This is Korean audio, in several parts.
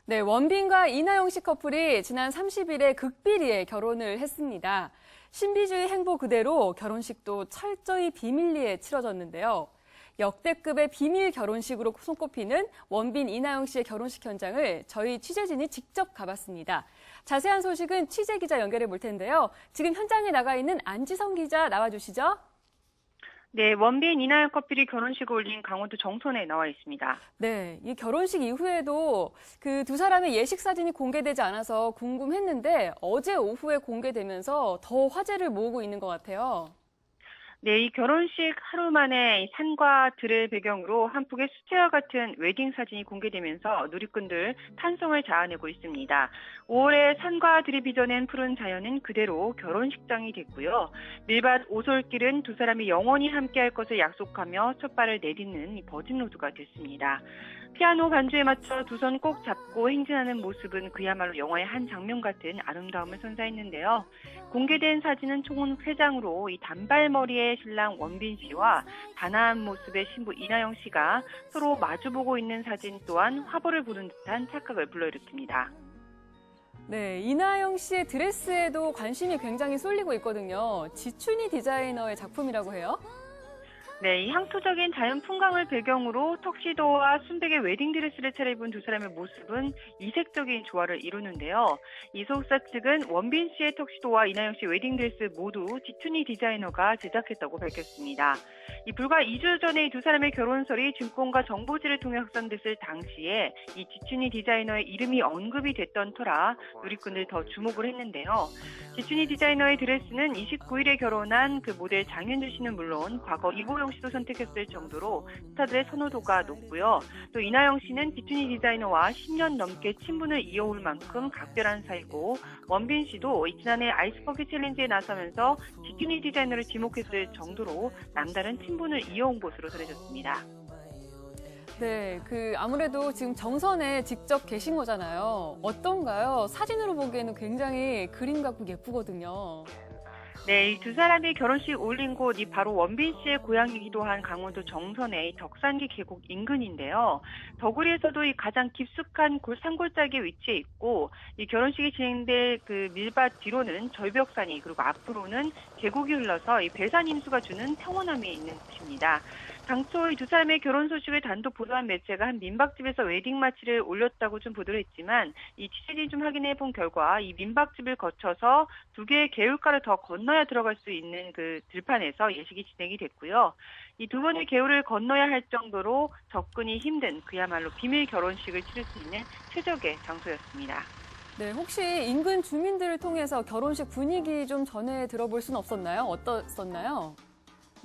네, 원빈과 이나영 씨 커플이 지난 30일에 극비리에 결혼을 했습니다. 신비주의 행보 그대로 결혼식도 철저히 비밀리에 치러졌는데요. 역대급의 비밀 결혼식으로 손꼽히는 원빈, 이나영 씨의 결혼식 현장을 저희 취재진이 직접 가봤습니다. 자세한 소식은 취재기자 연결해 볼 텐데요. 지금 현장에 나가 있는 안지성 기자 나와주시죠. 네, 원빈, 이나영 커플이 결혼식을 올린 강원도 정선에 나와 있습니다. 네, 이 결혼식 이후에도 그 두 사람의 예식 사진이 공개되지 않아서 궁금했는데 어제 오후에 공개되면서 더 화제를 모으고 있는 것 같아요. 네, 이 결혼식 하루 만에 산과 들을 배경으로 한 폭의 수채화 같은 웨딩 사진이 공개되면서 누리꾼들 탄성을 자아내고 있습니다. 5월에 산과 들이 빚어낸 푸른 자연은 그대로 결혼식장이 됐고요. 밀밭 오솔길은 두 사람이 영원히 함께할 것을 약속하며 첫 발을 내딛는 버진 로드가 됐습니다. 피아노 반주에 맞춰 두 손 꼭 잡고 행진하는 모습은 그야말로 영화의 한 장면 같은 아름다움을 선사했는데요. 공개된 사진은 총 3장으로 이 단발머리의 신랑 원빈 씨와 단아한 모습의 신부 이나영 씨가 서로 마주보고 있는 사진 또한 화보를 보는 듯한 착각을 불러일으킵니다. 네, 이나영 씨의 드레스에도 관심이 굉장히 쏠리고 있거든요. 지춘희 디자이너의 작품이라고 해요. 네, 이 향토적인 자연 풍광을 배경으로 턱시도와 순백의 웨딩드레스를 차려입은 두 사람의 모습은 이색적인 조화를 이루는데요. 이 소속사 측은 원빈 씨의 턱시도와 이나영 씨의 웨딩드레스 모두 지춘희 디자이너가 제작했다고 밝혔습니다. 이 불과 2주 전에 이 두 사람의 결혼설이 증권과 정보지를 통해 확산됐을 당시에 이 지춘희 디자이너의 이름이 언급이 됐던 터라 누리꾼들 더 주목을 했는데요. 지춘희 디자이너의 드레스는 29일에 결혼한 그 모델 장윤주 씨는 물론 과거 이보영 씨도 선택했을 정도로 스타들의 선호도가 높고요. 또 이나영 씨는 지춘희 디자이너와 10년 넘게 친분을 이어올 만큼 각별한 사이고 원빈 씨도 지난해 아이스버킷 챌린지에 나서면서 지춘희 디자이너를 지목했을 정도로 남다른 친분을 이어온 것으로 전해졌습니다. 네, 아무래도 지금 정선에 직접 계신 거잖아요. 어떤가요? 사진으로 보기에는 굉장히 그림 같고 예쁘거든요. 네, 이 두 사람이 결혼식 올린 곳이 바로 원빈 씨의 고향이기도 한 강원도 정선의 덕산기 계곡 인근인데요. 더구리에서도 이 가장 깊숙한 산골짜기에 위치해 있고, 이 결혼식이 진행될 그 밀밭 뒤로는 절벽산이 그리고 앞으로는 계곡이 흘러서 이 배산 임수가 주는 평온함이 있는 곳입니다. 당초 이 두 사람의 결혼 소식을 단독 보도한 매체가 한 민박집에서 웨딩 마치를 올렸다고 좀 보도를 했지만 이 취재진이 좀 확인해 본 결과 이 민박집을 거쳐서 두 개의 개울가를 더 건너야 들어갈 수 있는 그 들판에서 예식이 진행이 됐고요. 이 두 번의 개울을 건너야 할 정도로 접근이 힘든 그야말로 비밀 결혼식을 치를 수 있는 최적의 장소였습니다. 네, 혹시 인근 주민들을 통해서 결혼식 분위기 좀 전해 들어볼 수는 없었나요? 어떻었나요?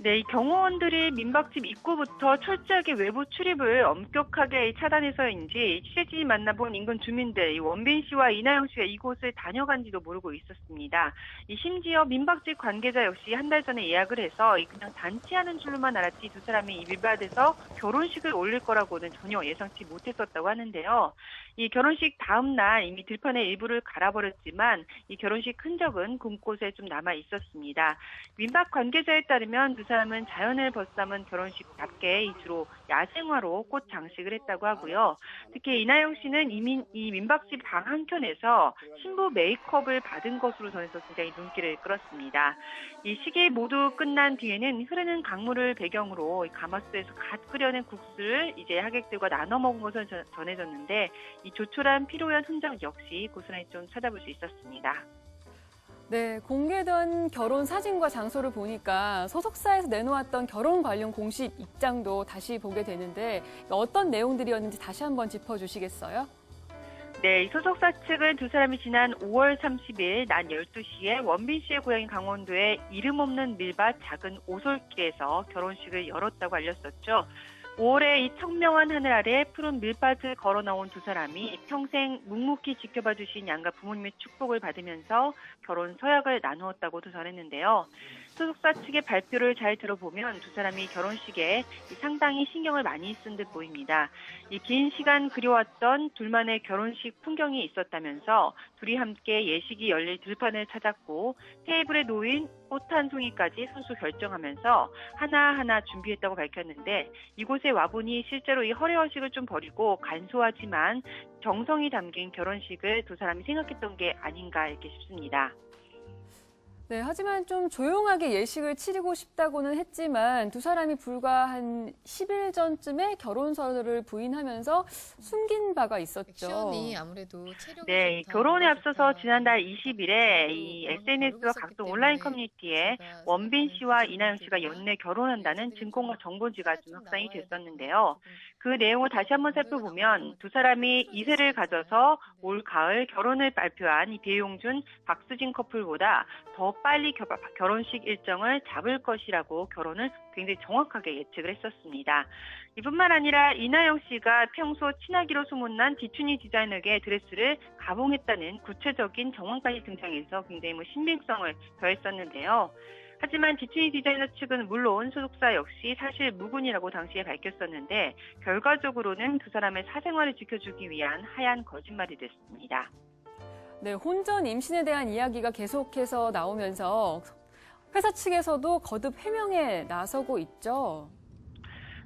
네, 이 경호원들이 민박집 입구부터 철저하게 외부 출입을 엄격하게 차단해서인지 취재진이 만나본 인근 주민들, 이 원빈 씨와 이나영 씨가 이곳을 다녀간지도 모르고 있었습니다. 심지어 민박집 관계자 역시 한 달 전에 예약을 해서 그냥 잔치하는 줄로만 알았지 두 사람이 이 밀밭에서 결혼식을 올릴 거라고는 전혀 예상치 못했었다고 하는데요. 이 결혼식 다음 날 이미 들판의 일부를 갈아버렸지만 이 결혼식 흔적은 곳곳에 좀 남아 있었습니다. 민박 관계자에 따르면 두 사람은 자연을 벗삼은 결혼식답게 주로 야생화로 꽃 장식을 했다고 하고요. 특히 이나영 씨는 이 민박집 방 한켠에서 신부 메이크업을 받은 것으로 전해서 굉장히 눈길을 끌었습니다. 이 시기 모두 끝난 뒤에는 흐르는 강물을 배경으로 가마솥에서 갓 끓여낸 국수를 이제 하객들과 나눠 먹은 것으로 전해졌는데 이 조촐한 피로연 흔적 역시 고스란히 좀 찾아볼 수 있었습니다. 네, 공개된 결혼 사진과 장소를 보니까 소속사에서 내놓았던 결혼 관련 공식 입장도 다시 보게 되는데 어떤 내용들이었는지 다시 한번 짚어주시겠어요? 네, 이 소속사 측은 두 사람이 지난 5월 30일 낮 12시에 원빈 씨의 고향인 강원도의 이름 없는 밀밭 작은 오솔길에서 결혼식을 열었다고 알렸었죠. 5월에 이 청명한 하늘 아래 푸른 밀밭을 걸어 나온 두 사람이 평생 묵묵히 지켜봐 주신 양가 부모님의 축복을 받으면서 결혼 서약을 나누었다고도 전했는데요. 소속사 측의 발표를 잘 들어보면 두 사람이 결혼식에 상당히 신경을 많이 쓴 듯 보입니다. 이 긴 시간 그려왔던 둘만의 결혼식 풍경이 있었다면서 둘이 함께 예식이 열릴 들판을 찾았고 테이블에 놓인 꽃 한 송이까지 손수 결정하면서 하나하나 준비했다고 밝혔는데 이곳에 와보니 실제로 이 허례허식을 좀 버리고 간소하지만 정성이 담긴 결혼식을 두 사람이 생각했던 게 아닌가 이렇게 싶습니다. 네, 하지만 좀 조용하게 예식을 치르고 싶다고는 했지만 두 사람이 불과 한 10일 전쯤에 결혼서를 부인하면서 숨긴 바가 있었죠. 액션이 아무래도 체력이 네, 좋다, 결혼에 뭐가 앞서서 좋다, 지난달 이런 20일에 이 그런 걸 SNS와 거르고 각종 있었기 온라인 때문에 커뮤니티에 제가 원빈 생각하는 씨와 이나영 씨가 부분들이나 연내 결혼한다는 얘기들이 증거가 좀 정보지가 하나 좀 좀 확산이 나와야 되는데 됐었는데요. 조금 그 내용을 다시 한번 공개가 나온 살펴보면 내용은 두 좀 사람이 틀어질 이세를 수가 있잖아요. 가져서 네. 올 가을 결혼을 발표한 이 배용준, 박수진 커플보다 더 빨리 결혼식 일정을 잡을 것이라고 결혼을 굉장히 정확하게 예측을 했었습니다. 이뿐만 아니라 이나영 씨가 평소 친하기로 소문난 디춘이 디자이너에게 드레스를 가봉했다는 구체적인 정황까지 등장해서 굉장히 신빙성을 더했었는데요. 하지만 디춘이 디자이너 측은 물론 소속사 역시 사실 무근이라고 당시에 밝혔었는데 결과적으로는 두 사람의 사생활을 지켜주기 위한 하얀 거짓말이 됐습니다. 네, 혼전 임신에 대한 이야기가 계속해서 나오면서 회사 측에서도 거듭 해명에 나서고 있죠.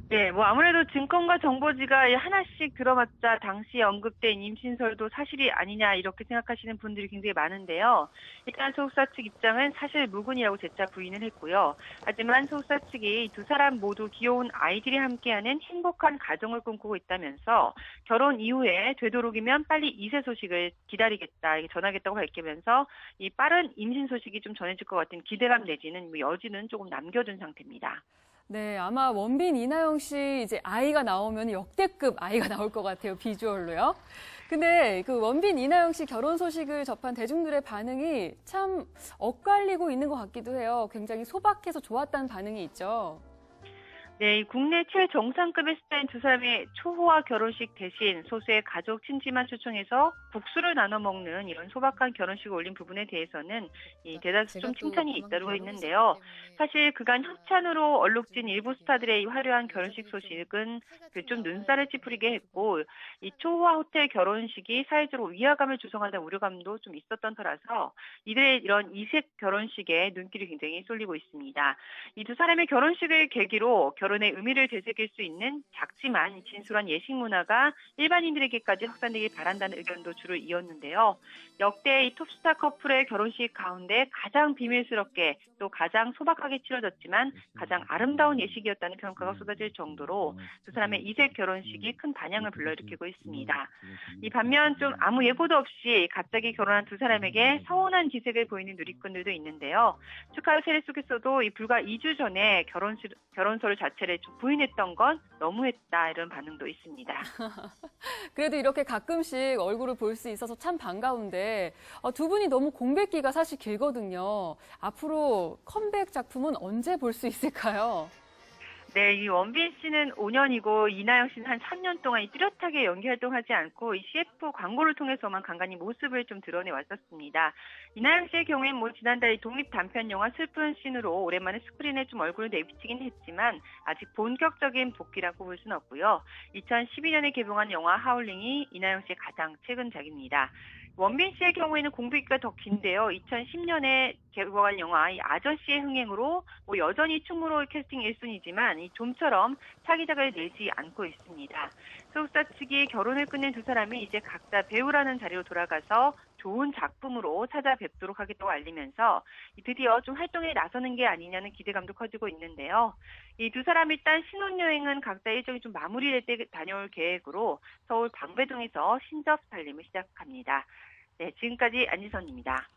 네, 아무래도 증권과 정보지가 하나씩 들어맞자 당시 언급된 임신설도 사실이 아니냐 이렇게 생각하시는 분들이 굉장히 많은데요. 일단 소속사 측 입장은 사실 무근이라고 재차 부인을 했고요. 하지만 소속사 측이 두 사람 모두 귀여운 아이들이 함께하는 행복한 가정을 꿈꾸고 있다면서 결혼 이후에 되도록이면 빨리 이세 소식을 기다리겠다, 이렇게 전하겠다고 밝히면서 이 빠른 임신 소식이 좀 전해질 것 같은 기대감 내지는 여지는 조금 남겨둔 상태입니다. 네, 아마 원빈 이나영 씨 이제 아이가 나오면 역대급 아이가 나올 것 같아요, 비주얼로요. 근데 그 원빈 이나영 씨 결혼 소식을 접한 대중들의 반응이 참 엇갈리고 있는 것 같기도 해요. 굉장히 소박해서 좋았다는 반응이 있죠. 네, 이 국내 최정상급의 스타인 두 사람의 초호화 결혼식 대신 소수의 가족 친지만 초청해서 국수를 나눠 먹는 이런 소박한 결혼식을 올린 부분에 대해서는 대다수 좀 칭찬이 잇따르고 있는데요. 사실 그간 협찬으로 얼룩진 일부 스타들의 이 화려한 결혼식 소식은 좀 눈살을 찌푸리게 했고 이 초호화 호텔 결혼식이 사회적으로 위화감을 조성한다는 우려감도 좀 있었던 터라서 이들의 이런 이색 결혼식에 눈길이 굉장히 쏠리고 있습니다. 이 두 사람의 결혼식을 계기로 결혼의 의미를 되새길 수 있는 작지만 진솔한 예식 문화가 일반인들에게까지 확산되길 바란다는 의견도 줄을 이었는데요. 역대 이 톱스타 커플의 결혼식 가운데 가장 비밀스럽게 또 가장 소박하게 치러졌지만 가장 아름다운 예식이었다는 평가가 쏟아질 정도로 두 사람의 이색 결혼식이 큰 반향을 불러일으키고 있습니다. 이 반면 좀 아무 예고도 없이 갑자기 결혼한 두 사람에게 서운한 기색을 보이는 누리꾼들도 있는데요. 축하 세례 속에서도 이 불과 2주 전에 결혼서를 자체를 좀 부인했던 건 너무했다 이런 반응도 있습니다. 그래도 이렇게 가끔씩 얼굴을 볼 수 있어서 참 반가운데 두 분이 너무 공백기가 사실 길거든요. 앞으로 컴백 작품은 언제 볼 수 있을까요? 네, 이 원빈 씨는 5년이고 이나영 씨는 한 3년 동안 뚜렷하게 연기 활동하지 않고 이 CF 광고를 통해서만 간간히 모습을 좀 드러내 왔었습니다. 이나영 씨의 경우엔 지난달 독립 단편 영화 슬픈 씬으로 오랜만에 스크린에 좀 얼굴을 내비치긴 했지만 아직 본격적인 복귀라고 볼 수는 없고요. 2012년에 개봉한 영화 하울링이 이나영 씨의 가장 최근작입니다. 원빈 씨의 경우에는 공백기가 더 긴데요. 2010년에 개봉한 영화 이 아저씨의 흥행으로 여전히 충무로 캐스팅 1순위지만 이 좀처럼 차기작을 내지 않고 있습니다. 소속사 측이 결혼을 끝낸 두 사람이 이제 각자 배우라는 자리로 돌아가서 좋은 작품으로 찾아뵙도록 하겠다고 알리면서 드디어 좀 활동에 나서는 게 아니냐는 기대감도 커지고 있는데요. 이 두 사람 일단 신혼여행은 각자 일정이 좀 마무리될 때 다녀올 계획으로 서울 방배동에서 신접 살림을 시작합니다. 네, 지금까지 안지선입니다.